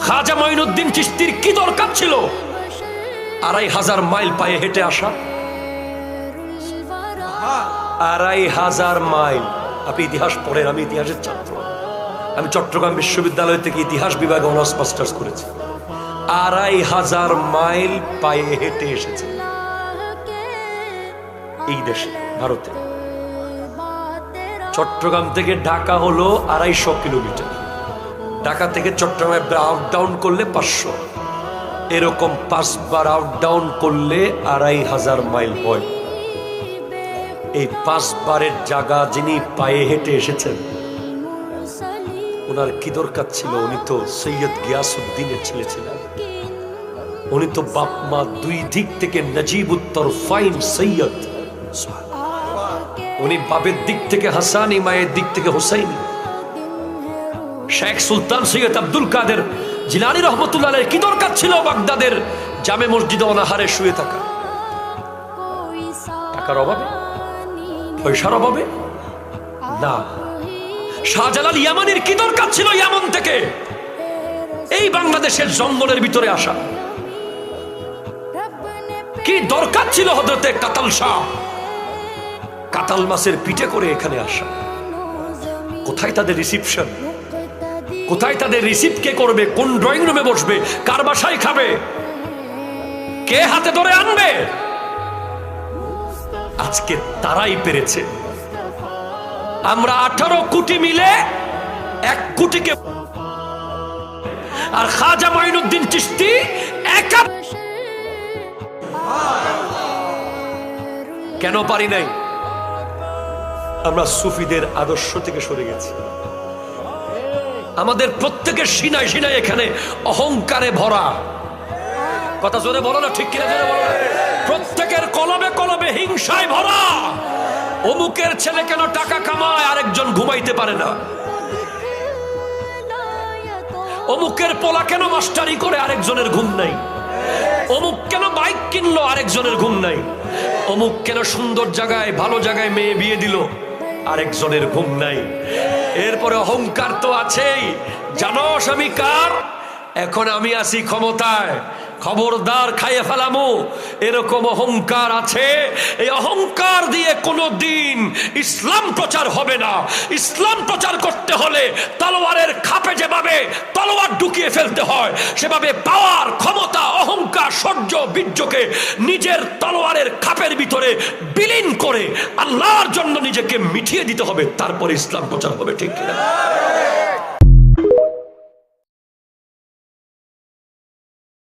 খাজা মঈনুদ্দিন চিশতির কি দরকার ছিল ২৫০০ মাইল পায়ে হেঁটে আসা? ২৫০০ মাইল। আপনি ইতিহাস পড়েন, আমি ইতিহাসের ছাত্র, আমি চট্টগ্রাম বিশ্ববিদ্যালয় থেকে ইতিহাস বিভাগে অনার্স মাস্টার্স করেছি। ২৫০০ মাইল পায়ে হেঁটে এসেছে এই দেশে, ভারতে। চট্টগ্রাম থেকে ঢাকা হলো ২৫০ কিলোমিটার, ঢাকা থেকে চট্টগ্রামে আপ ডাউন করলে ৫০০, এরকম ৫ বার আপ ডাউন করলে ২৫০০ মাইল হয়। এই ৫ বারের জায়গা যিনি পায়ে হেঁটে এসেছেন, ওনার কি দরকার ছিল? উনি তো সৈয়দ গিয়াসউদ্দিনের ছেলে ছিলেন, উনি তো বাপ মা দুই দিক থেকে নজিবুত্তর ফাইন সৈয়দ। উনি বাপের দিক থেকে হাসানি, মায়ের দিক থেকে হুসাইনি। শেখ সুলতান সৈয়দ আব্দুল কাদের জিলানী রহমতুল্লাহ আলাইহির কি দরকার ছিল বাগদাদের জামে মসজিদে অনাহারে শুয়ে থাকা? টাকার অভাবে, পয়সার অভাবে না। শাহজালাল ইয়ামানির কি দরকার ছিল ইয়ামন থেকে এই বাংলাদেশের জঙ্গলের ভিতরে আসা? কি দরকার ছিল হযরতে কাতাল শাহ কাতাল মাছের পিঠে করে এখানে আসা? কোথায় তাদের রিসিপশন? কোথায় তাদের রিসিভ কে করবে? কোন ড্রয়িং রুমে বসবে? কার বাসায় খাবে? কে হাতে ধরে আনবে? আজকে তারাই পেরেছে। আমরা 18 কোটি মিলে 1 কোটিকে, আর খাজা মঈনুদ্দিন চিশতি একা কেন পারি নাই? আমরা সুফিদের আদর্শ থেকে সরে গেছি। আমাদের প্রত্যেকের সিনায় সিনায় এখানে অহংকারে ভরা। কথা জোরে বলো না, ঠিক কিনা জোরে বলো না। প্রত্যেকের কলবে কলবে হিংসায় ভরা। অমুকের ছেলে কেন টাকা কামায় আরেকজন ঘুমাইতে পারে না? অমুকের পোলা কেন মাস্টারি করে আরেকজনের ঘুম নাই? অমুক কেন বাইক কিনলো আরেকজনের ঘুম নাই? অমুক কেন সুন্দর জায়গায় ভালো জায়গায় মেয়ে বিয়ে দিল আরেকজনের ঘুম নাই? এরপরে অহংকার তো আছেই। জানোস আমি কার? এখন আমি আছি ক্ষমতায়, খবরদার খাইয়ে ফেলামু, এরকম অহংকার আছে। এই অহংকার দিয়ে কোনোদিন ইসলাম প্রচার হবে না। ইসলাম প্রচার করতে হলে তলোয়ারের খাপে যেভাবে তলোয়ার ঢুকিয়ে ফেলতে হয়, সেভাবে পাওয়ার, ক্ষমতা, অহংকার, শৌর্য, বীর্যকে নিজের তলোয়ারের খাপের ভিতরে বিলীন করে আল্লাহর জন্য নিজেকে মিটিয়ে দিতে হবে, তারপর ইসলাম প্রচার হবে। ঠিক কিনা?